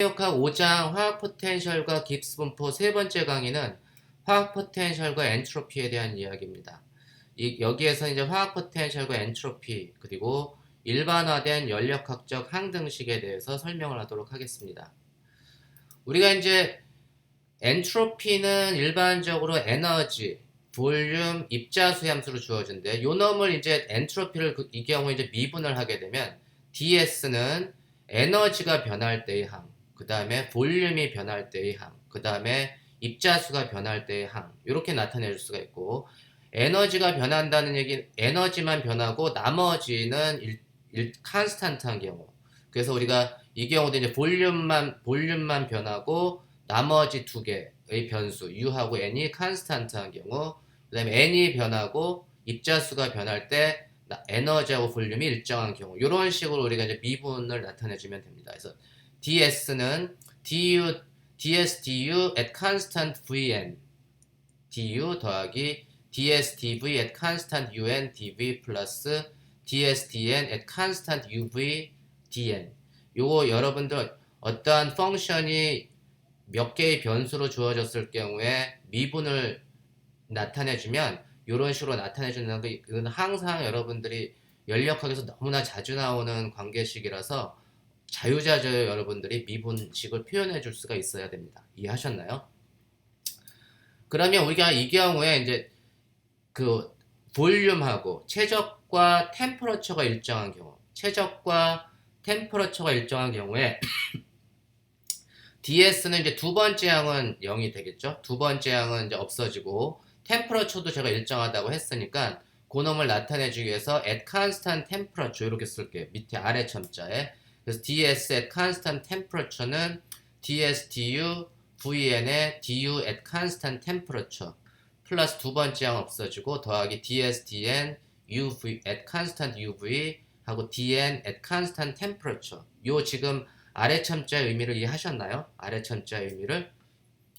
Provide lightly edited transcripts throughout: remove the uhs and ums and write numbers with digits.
체육학 5장 화학 포텐셜과 깁스 분포 세 번째 강의는 화학 포텐셜과 엔트로피에 대한 이야기입니다. 여기에서 이제 화학 포텐셜과 엔트로피 그리고 일반화된 연력학적 항등식에 대해서 설명을 하도록 하겠습니다. 우리가 이제 엔트로피는 일반적으로 에너지, 볼륨, 입자수 함수로 주어진데 요 놈을 이제 엔트로피를 이 경우에 이제 미분을 하게 되면 ds는 에너지가 변할 때의 항, 그 다음에 볼륨이 변할 때의 항, 그 다음에 입자수가 변할 때의 항 이렇게 나타낼 수가 있고 에너지가 변한다는 얘기 에너지만 변하고 나머지는 컨스탄트한 경우 그래서 우리가 이 경우도 이제 볼륨만 변하고 나머지 두 개의 변수 U하고 N이 컨스탄트한 경우 그 다음에 N이 변하고 입자수가 변할 때 에너지하고 볼륨이 일정한 경우 이런 식으로 우리가 이제 미분을 나타내주면 됩니다. 그래서 ds는 ds du at constant vn du 더하기 ds dv at constant un dv 플러스 ds dn at constant uv dn 요거 여러분들 어떠한 펑션이 몇 개의 변수로 주어졌을 경우에 미분을 나타내주면 이런 식으로 나타내주는 거 이건 항상 여러분들이 연력학에서 너무나 자주 나오는 관계식이라서 자유자재로 여러분들이 미분식을 표현해 줄 수가 있어야 됩니다. 이해하셨나요? 그러면 우리가 이 경우에 이제 그 볼륨하고 최적과 템퍼러처가 일정한 경우 최적과 템퍼러처가 일정한 경우에 ds는 이제 두 번째 항은 0이 되겠죠. 두 번째 항은 이제 없어지고 템퍼러처도 제가 일정하다고 했으니까 그놈을 나타내주기 위해서 at constant temperature 이렇게 쓸게요. 밑에 아래 첨자에. 그래서 ds at constant temperature는 ds du vn의 du at constant temperature 플러스 두 번째 항 없어지고 더하기 ds dn uv at constant uv 하고 dn at constant temperature 요 지금 아래 첨자의 의미를 이해하셨나요? 아래 첨자의 의미를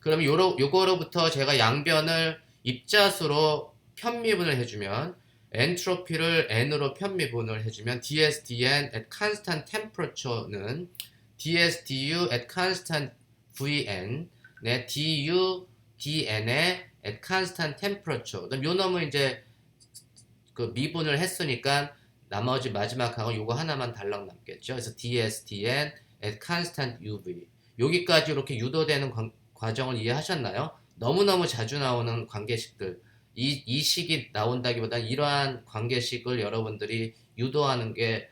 그러면 요거로부터 제가 양변을 입자수로 편미분을 해주면 엔트로피를 n으로 편미분을 해주면 ds dn at constant temperature는 ds du at constant vn 네 du dn의 at constant temperature 그럼 요 놈은 이제 그 미분을 했으니까 나머지 마지막 항은 요거 하나만 달랑 남겠죠. 그래서 ds dn at constant uv 여기까지 이렇게 유도되는 과정을 이해하셨나요? 너무너무 자주 나오는 관계식들 이 식이 나온다기보다 이러한 관계식을 여러분들이 유도하는 게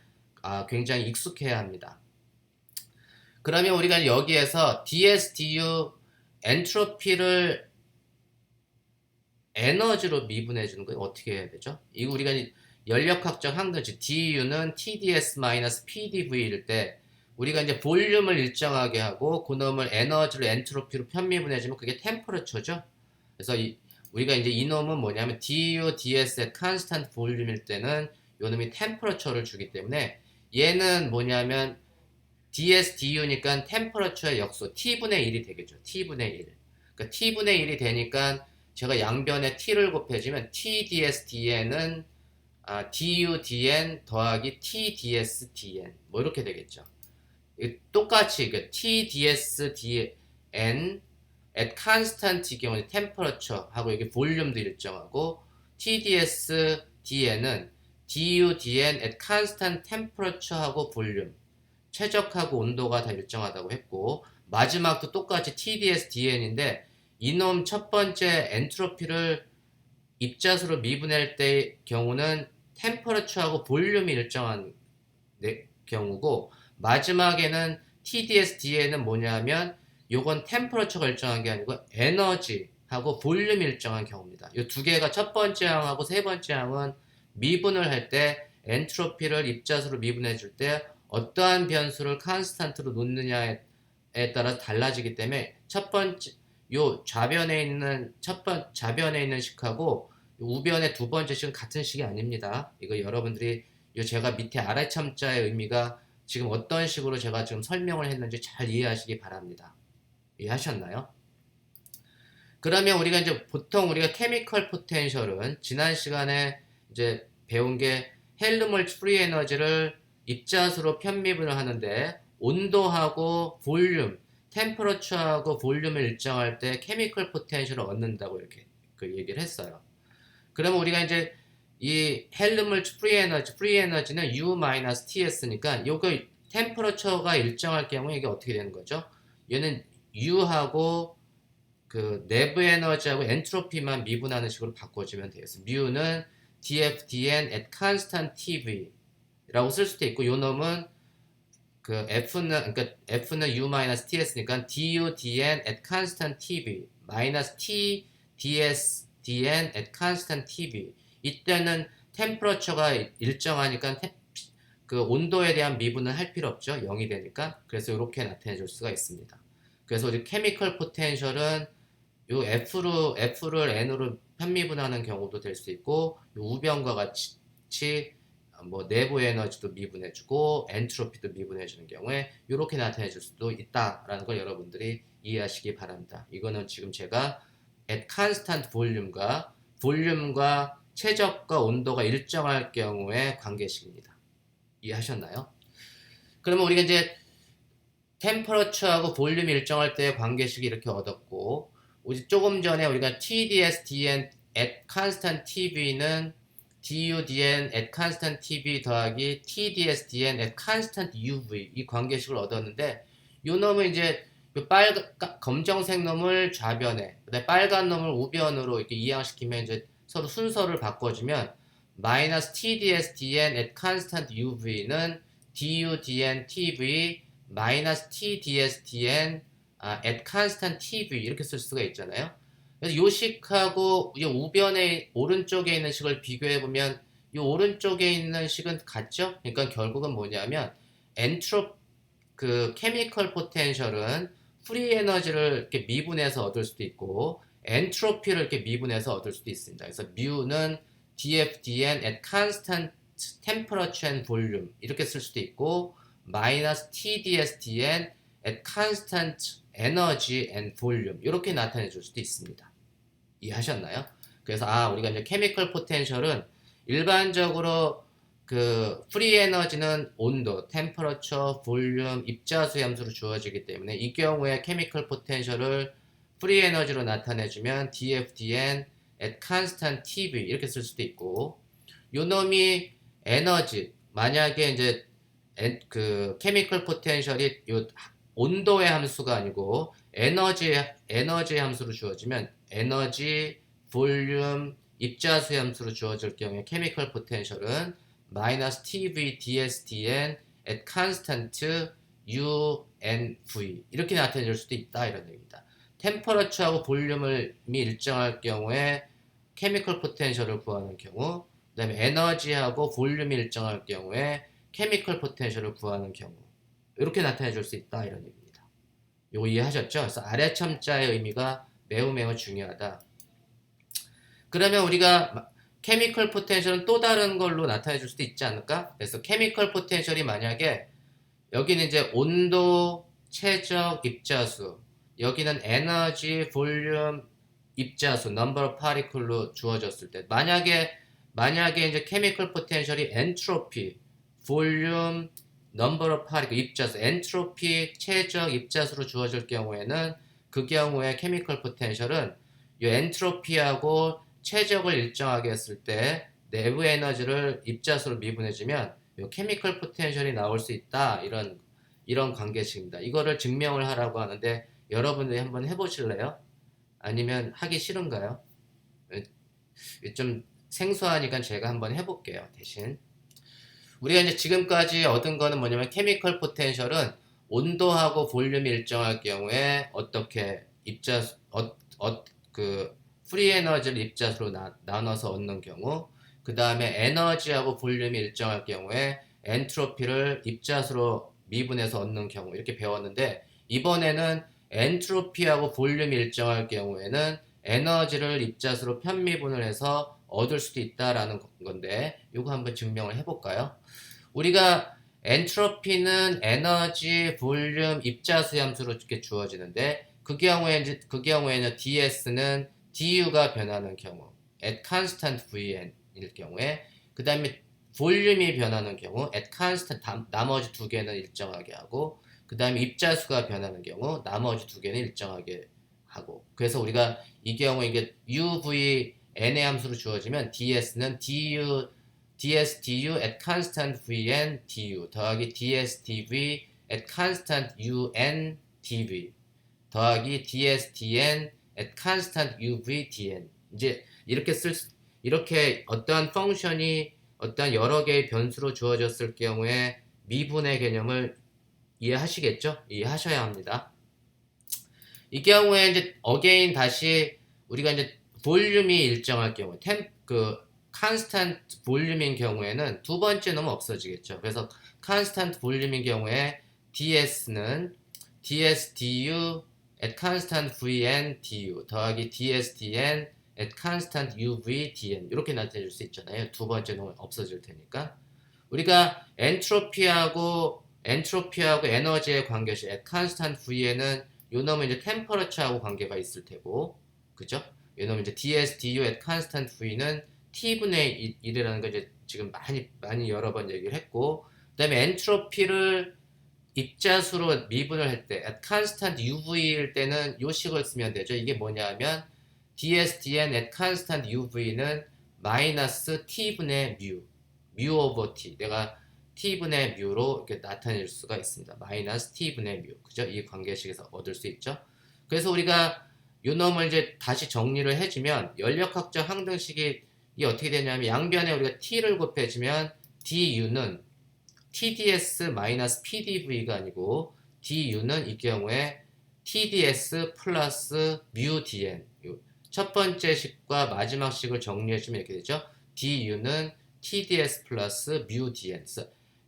굉장히 익숙해야 합니다. 그러면 우리가 여기에서 ds du 엔트로피를 에너지로 미분해 주는 거 어떻게 해야 되죠? 이거 우리가 연력학적 항등식 du는 tds-pdv일 때 우리가 이제 볼륨을 일정하게 하고 그놈을 에너지로 엔트로피로 편미분해 주면 그게 템퍼러처죠. 그래서 우리가 이제 이놈은 뭐냐면 du ds at constant 볼륨일 때는 요놈이 템퍼러처를 주기 때문에 얘는 뭐냐면 ds du니까 템퍼러처의 역수 t분의 1이 되겠죠. t분의 1. 그러니까 t분의 1이 되니까 제가 양변에 t를 곱해주면 tds dn은 du dn 더하기 tds dn 뭐 이렇게 되겠죠. 똑같이 그 tds dn at constant 경우는 temperature 하고 여기 볼륨도 일정하고 tds dn은 du dn at constant temperature 하고 볼륨 최적하고 온도가 다 일정하다고 했고 마지막도 똑같이 tds dn인데 이놈 첫 번째 엔트로피를 입자수로 미분할 때 경우는 템퍼러처하고 볼륨이 일정한 경우고 마지막에는 TDS dn은 뭐냐면 요건 템퍼러처가 일정한 게 아니고 에너지하고 볼륨이 일정한 경우입니다. 이 두 개가 첫 번째 항하고 세 번째 항은 미분을 할 때 엔트로피를 입자수로 미분해 줄 때 어떠한 변수를 컨스탄트로 놓느냐에 따라 달라지기 때문에 첫 번째 요 좌변에 있는 좌변에 있는 식하고 우변의 두 번째 식은 같은 식이 아닙니다. 이거 여러분들이 요 제가 밑에 아래 첨자의 의미가 지금 어떤 식으로 제가 지금 설명을 했는지 잘 이해하시기 바랍니다. 이해하셨나요? 그러면 우리가 이제 보통 우리가 케미컬 포텐셜은 지난 시간에 이제 배운 게 헬름홀츠 프리 에너지를 입자수로 편미분을 하는데 온도하고 볼륨, 템퍼러처하고 볼륨을 일정할 때 케미컬 포텐셜을 얻는다고 이렇게 그 얘기를 했어요. 그러면 우리가 이제 이 헬륨을 프리 에너지는 U-TS니까 요거 템퍼러처가 일정할 경우에 이게 어떻게 되는 거죠? 얘는 U하고 그 내부 에너지하고 엔트로피만 미분하는 식으로 바꿔주면 되겠습니다. 뮤는 dFdN at constant TV라고 쓸 수도 있고 요 놈은 그 F는 U-TS니까 DU-DN at constant TV 마이너스 T DS DN at constant TV 이때는 템퍼러처가 일정하니까 그 온도에 대한 미분은 할 필요 없죠. 0이 되니까. 그래서 이렇게 나타내 줄 수가 있습니다. 그래서 우리 케미컬 포텐셜은 요 F를 N으로 편미분하는 경우도 될 수 있고 우변과 같이 뭐 내부 에너지도 미분해주고 엔트로피도 미분해주는 경우에 이렇게 나타내줄 수도 있다라는 걸 여러분들이 이해하시기 바랍니다. 이거는 지금 제가 at constant 볼륨과 최적과 온도가 일정할 경우의 관계식입니다. 이해하셨나요? 그러면 우리가 이제 템퍼러처하고 볼륨이 일정할 때의 관계식이 이렇게 얻었고 우리 조금 전에 우리가 TDS, DN at constant TV는 DUDN at constant TV 더하기 TDS, DN at constant UV 이 관계식을 얻었는데 요 놈은 이제 검정색 놈을 좌변에 그다음에 빨간 놈을 우변으로 이렇게 이항시키면 이제 서로 순서를 바꿔주면 마이너스 TDS, DN at constant UV는 DUDN TV 마이너스 TDS, DN at constant TV 이렇게 쓸 수가 있잖아요. 그래서 요 식하고 이 우변의 오른쪽에 있는 식을 비교해 보면 이 오른쪽에 있는 식은 같죠? 그러니까 결국은 뭐냐면 그 케미컬 포텐셜은 프리 에너지를 이렇게 미분해서 얻을 수도 있고 엔트로피를 이렇게 미분해서 얻을 수도 있습니다. 그래서 뮤는 dFdN at constant temperature and volume 이렇게 쓸 수도 있고 마이너스 TDSDN at constant energy and volume 이렇게 나타내 줄 수도 있습니다. 이해하셨나요? 그래서 우리가 이제 케미컬 포텐셜은 일반적으로 그 프리 에너지는 온도, 템퍼러처, 볼륨, 입자수 함수로 주어지기 때문에 이 경우에 케미컬 포텐셜을 프리 에너지로 나타내주면 dFdN at constant TV 이렇게 쓸 수도 있고 요 놈이 에너지 만약에 이제 그 케미컬 포텐셜이 요 온도의 함수가 아니고 에너지 함수로 주어지면 에너지, 볼륨, 입자수의 함수로 주어질 경우에 케미컬 포텐셜은 마이너스 TV DSDN at constant UNV 이렇게 나타낼 수도 있다 이런 얘기입니다. 템퍼러처하고 볼륨을 일정할 경우에 케미컬 포텐셜을 구하는 경우 그 다음에 에너지하고 볼륨이 일정할 경우에 케미컬 포텐셜을 구하는 경우 이렇게 나타내 줄 수 있다 이런 얘기입니다. 요거 이해하셨죠? 그래서 아래 첨자의 의미가 매우 중요하다. 그러면 우리가 케미컬 포텐셜은 또 다른 걸로 나타내 줄 수도 있지 않을까? 그래서 케미컬 포텐셜이 만약에 여기는 이제 온도, 최적, 입자수 여기는 에너지, 볼륨, 입자수, number of particle로 주어졌을 때 만약에 이제 케미컬 포텐셜이 엔트로피, 볼륨, number of particle, 입자수, 엔트로피, 최적, 입자수로 주어질 경우에는 그 경우에 케미컬 포텐셜은 이 엔트로피하고 최적을 일정하게 했을 때 내부 에너지를 입자수로 미분해주면 이 케미컬 포텐셜이 나올 수 있다 이런 관계식입니다. 이거를 증명을 하라고 하는데 여러분들이 한번 해보실래요? 아니면 하기 싫은가요? 좀 생소하니까 제가 한번 해볼게요. 대신 우리가 이제 지금까지 얻은 거는 뭐냐면 케미컬 포텐셜은 온도하고 볼륨이 일정할 경우에 어떻게 그 프리 에너지를 입자수로 나눠서 얻는 경우 그 다음에 에너지하고 볼륨이 일정할 경우에 엔트로피를 입자수로 미분해서 얻는 경우 이렇게 배웠는데 이번에는 엔트로피하고 볼륨이 일정할 경우에는 에너지를 입자수로 편미분을 해서 얻을 수도 있다라는 건데 이거 한번 증명을 해볼까요? 우리가 엔트로피는 에너지, 볼륨, 입자수 함수로 이렇게 주어지는데 그 경우에는 DS는 DU가 변하는 경우 at constant VN일 경우에 그 다음에 볼륨이 변하는 경우 at constant 나머지 두 개는 일정하게 하고 그 다음에 입자수가 변하는 경우 나머지 두 개는 일정하게 하고, 그래서 우리가 이 경우 이게 uv n의 함수로 주어지면 ds는 ds du at constant vn du 더하기 ds dv at constant un dv 더하기 ds dn at constant uv dn. 이제 이렇게 어떠한 펑션이 어떠한 여러 개의 변수로 주어졌을 경우에 미분의 개념을 이해하시겠죠? 이해하셔야 합니다. 이 경우에 이제 어게인 다시 우리가 이제 볼륨이 일정할 경우 컨스탄트 볼륨인 경우에는 두 번째 놈은 없어지겠죠. 그래서 컨스탄트 볼륨인 경우에 ds는 ds du at constant vn du 더하기 ds dn at constant uv dn 이렇게 나타낼 수 있잖아요. 두 번째 놈은 없어질 테니까 우리가 엔트로피하고 에너지의 관계식 at constant vn은 요 놈은 이제 템퍼러처하고 관계가 있을 테고, 그죠? 요 놈은 이제 ds du at constant v는 t분의 1이라는 거 이제 지금 많이 여러 번 얘기를 했고, 그 다음에 엔트로피를 입자수로 미분을 할 때 at constant uv일 때는 요 식을 쓰면 되죠. 이게 뭐냐면 ds dn at constant uv는 마이너스 t분의 뮤 오버 t, 내가 t분의 뮤로 이렇게 나타낼 수가 있습니다. 마이너스 t분의 뮤, 그죠? 이 관계식에서 얻을 수 있죠. 그래서 우리가 요 놈을 이제 다시 정리를 해주면 연력학적 항등식이 어떻게 되냐면 양변에 우리가 t를 곱해주면 du는 tds-pdv가 아니고 du는 이 경우에 tds 플러스 뮤 dn, 첫 번째 식과 마지막 식을 정리해주면 이렇게 되죠. du는 tds 플러스 뮤 dn.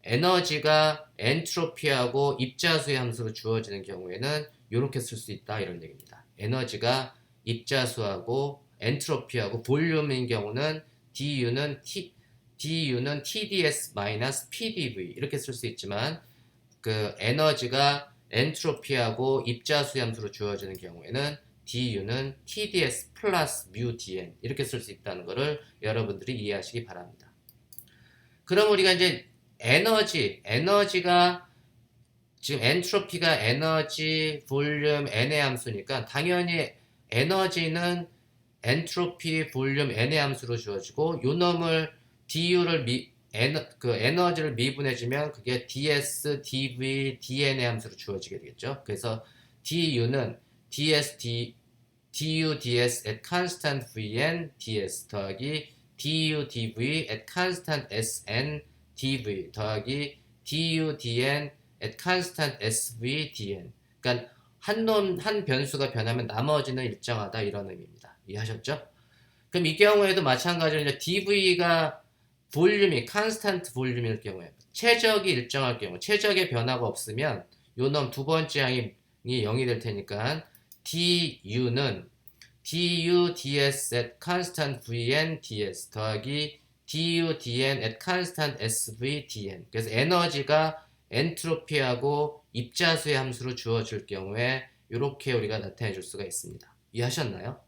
에너지가 엔트로피하고 입자수의 함수로 주어지는 경우에는 이렇게 쓸 수 있다 이런 얘기입니다. 에너지가 입자수하고 엔트로피하고 볼륨인 경우는 du는 tds-pdv 이렇게 쓸 수 있지만 그 에너지가 엔트로피하고 입자수의 함수로 주어지는 경우에는 du는 tds 플러스 뮤 dn 이렇게 쓸 수 있다는 것을 여러분들이 이해하시기 바랍니다. 그럼 우리가 이제 에너지가 지금 엔트로피가 에너지, 볼륨, n의 함수니까 당연히 에너지는 엔트로피, 볼륨, n의 함수로 주어지고 요 놈을 du를 에너지를 미분해주면 그게 ds, dv, dn의 함수로 주어지게 되겠죠. 그래서 du는 du ds at constant vn ds 더하기 du dv at constant sn dv 더하기 du dn at constant sv dn. 그러니까 한 변수가 변하면 나머지는 일정하다 이런 의미입니다. 이해하셨죠? 그럼 이 경우에도 마찬가지로 이제 dv가 볼륨이 컨스탄트 볼륨일 경우에 최적이 일정할 경우 최적의 변화가 없으면 요 놈 두 번째 항이 0이 될 테니까 du는 du ds at constant vn ds 더하기 du dn at constant sv dn. 그래서 에너지가 엔트로피하고 입자수의 함수로 주어질 경우에 이렇게 우리가 나타내 줄 수가 있습니다. 이해하셨나요?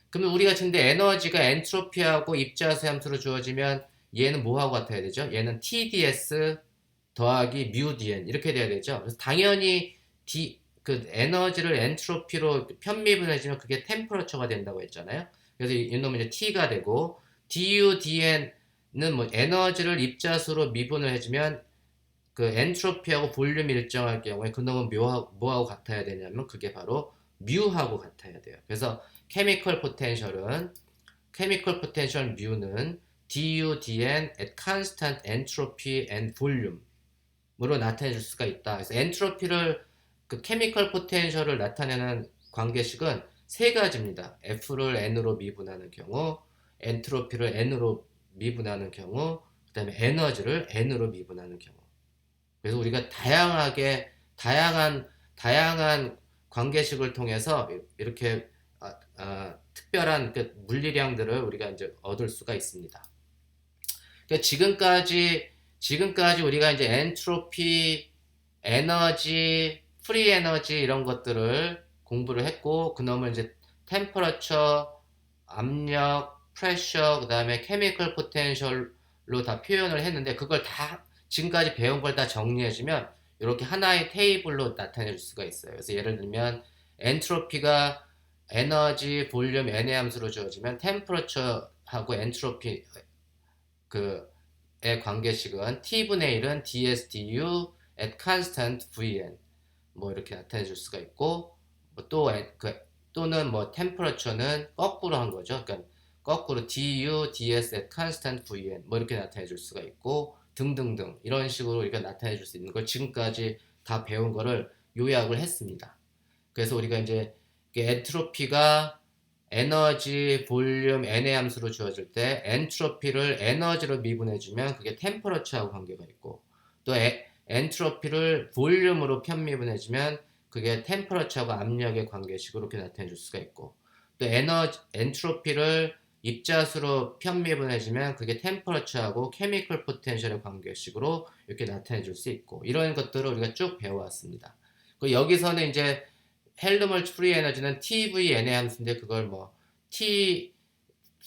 그러면 우리가 근데 에너지가 엔트로피하고 입자수의 함수로 주어지면 얘는 뭐하고 같아야 되죠? 얘는 tds 더하기 뮤 dn 이렇게 돼야 되죠. 그래서 당연히 그 에너지를 엔트로피로 편미분해지면 그게 템퍼러처가 된다고 했잖아요. 그래서 이 놈은 이제 t가 되고 du dn은 뭐 에너지를 입자수로 미분을 해주면 그 엔트로피하고 볼륨이 일정할 경우에 그 놈은 뭐하고 같아야 되냐면 그게 바로 뮤하고 같아야 돼요. 그래서 케미컬 포텐셜 뮤는 du dn at constant entropy and volume으로 나타낼 수가 있다. 그래서 엔트로피를 그 케미컬 포텐셜을 나타내는 관계식은 세 가지입니다. F를 N으로 미분하는 경우, 엔트로피를 N으로 미분하는 경우, 그 다음에 에너지를 N으로 미분하는 경우. 그래서 우리가 다양한 관계식을 통해서 이렇게 특별한 그 물리량들을 우리가 이제 얻을 수가 있습니다. 그러니까 지금까지 우리가 이제 엔트로피, 에너지, 프리 에너지 이런 것들을 공부를 했고 그놈을 이제 템퍼러처, 압력, 프레셔, 그 다음에 케미컬 포텐셜로 다 표현을 했는데 그걸 다 지금까지 배운 걸 다 정리해주면 이렇게 하나의 테이블로 나타낼 수가 있어요. 그래서 예를 들면 엔트로피가 에너지, 볼륨, N의 함수로 주어지면 템퍼러처하고 엔트로피 그의 관계식은 T분의 1은 ds du at constant Vn 뭐 이렇게 나타내 줄 수가 있고 또는 뭐 템퍼러처는 거꾸로 한 거죠. 그러니까 거꾸로 du ds at constant Vn 뭐 이렇게 나타내 줄 수가 있고 등등등 이런 식으로 우리가 나타내 줄 수 있는 걸 지금까지 다 배운 거를 요약을 했습니다. 그래서 우리가 이제 엔트로피가 에너지, 볼륨, N의 함수로 주어질 때 엔트로피를 에너지로 미분해주면 그게 템퍼러처하고 관계가 있고 또 엔트로피를 볼륨으로 편미분해주면 그게 템퍼러처하고 압력의 관계식으로 이렇게 나타내 줄 수가 있고 또 엔트로피를 입자수로 편미분해주면 그게 템퍼러처하고 케미컬 포텐셜의 관계식으로 이렇게 나타내 줄 수 있고 이런 것들을 우리가 쭉 배워왔습니다. 여기서는 이제 헬름홀츠 프리 에너지는 TVN의 함수인데 그걸 뭐 T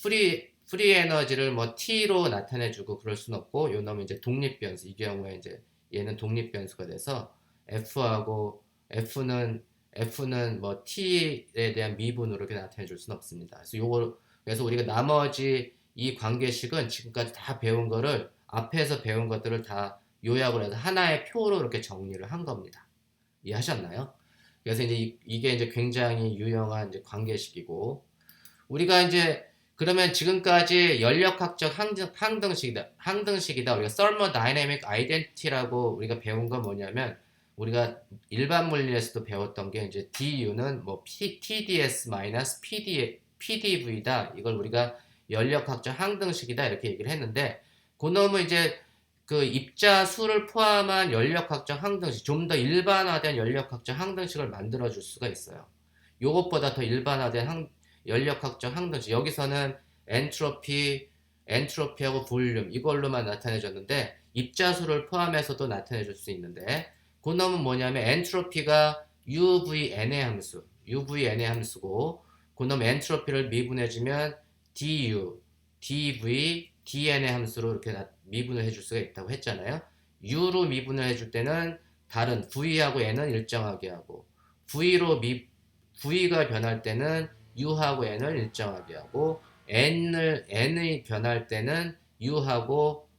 프리 에너지를 뭐 T로 나타내주고 그럴 수는 없고 요 놈은 이제 독립변수 이 경우에 이제 얘는 독립변수가 돼서 F는 뭐 T에 대한 미분으로 이렇게 나타내줄 수는 없습니다. 그래서 우리가 나머지 이 관계식은 지금까지 다 배운 거를 앞에서 배운 것들을 다 요약을 해서 하나의 표로 이렇게 정리를 한 겁니다. 이해하셨나요? 그래서 이제 이게 이제 굉장히 유용한 이제 관계식이고 우리가 이제 그러면 지금까지 연력학적 항등식이다. 우리가 thermodynamic identity라고 우리가 배운 건 뭐냐면 우리가 일반 물리에서도 배웠던 게 이제 du는 뭐 TDS-PDV다. 이걸 우리가 연력학적 항등식이다 이렇게 얘기를 했는데 그놈은 이제 그 입자 수를 포함한 연력학적 항등식, 좀 더 일반화된 연력학적 항등식을 만들어 줄 수가 있어요. 요것보다 더 일반화된 연력학적 항등식. 여기서는 엔트로피하고 볼륨 이걸로만 나타내 줬는데 입자 수를 포함해서도 나타내 줄 수 있는데 그놈은 뭐냐면 엔트로피가 UVN의 함수고 그놈 엔트로피를 미분해 주면 du, dv, dn의 함수로 이렇게 미분을 해줄 수가 있다고 했잖아요. u로 미분을 해줄 때는 다른 v하고 n은 일정하게 하고 v가 변할 때는 u하고 n을 일정하게 하고 n이 변할 때는 u하고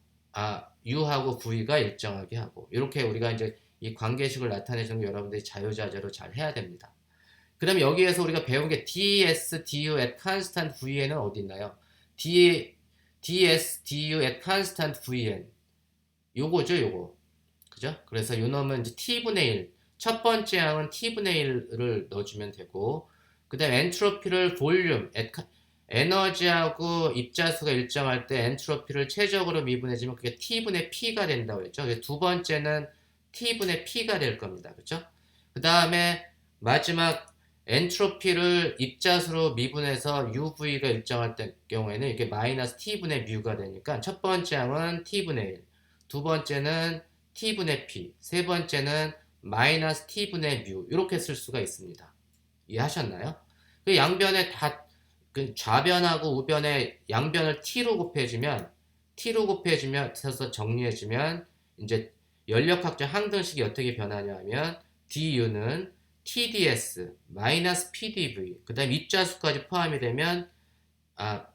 v가 일정하게 하고 이렇게 우리가 이제 이 관계식을 나타내주는 게 여러분들이 자유자재로 잘 해야 됩니다. 그 다음에 여기에서 우리가 배운 게 ds, du at constant vn은 어디 있나요? ds, du at constant vn 요거 그죠? 그래서 요 놈은 이제 t분의 1 첫 번째 항은 t분의 1을 넣어주면 되고 그 다음에 엔트로피를 볼륨 에너지하고 입자수가 일정할 때 엔트로피를 최적으로 미분해주면 그게 t분의 p가 된다고 했죠. 그래서 두 번째는 t분의 p가 될 겁니다. 그죠? 그 다음에 마지막 엔트로피를 입자수로 미분해서 UV가 일정할 경우에는 이게 마이너스 T분의 뮤가 되니까 첫 번째 항은 T분의 1, 두 번째는 T분의 P, 세 번째는 마이너스 T분의 뮤 이렇게 쓸 수가 있습니다. 이해하셨나요? 그 양변에 그 좌변하고 우변에 양변을 T로 곱해주면 해서 정리해주면 이제 연력학적 항등식이 어떻게 변하냐 하면 du는 TDS 마이너스 PDV 그 다음 입자수까지 포함이 되면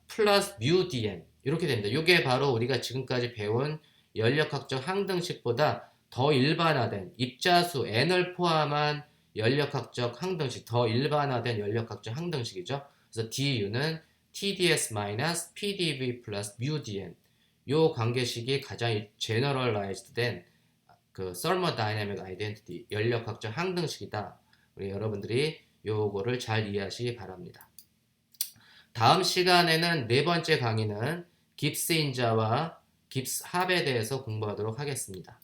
플러스 뮤 dn 이렇게 됩니다. 이게 바로 우리가 지금까지 배운 연력학적 항등식보다 더 일반화된 입자수 n을 포함한 연력학적 항등식 더 일반화된 연력학적 항등식이죠. 그래서 du는 TDS 마이너스 PDV 플러스 뮤 dn 요 관계식이 가장 제너럴라이즈드 된 그 thermodynamic identity 연력학적 항등식이다. 우리 여러분들이 요거를 잘 이해하시기 바랍니다. 다음 시간에는 네 번째 강의는 깁스 인자와 깁스 합에 대해서 공부하도록 하겠습니다.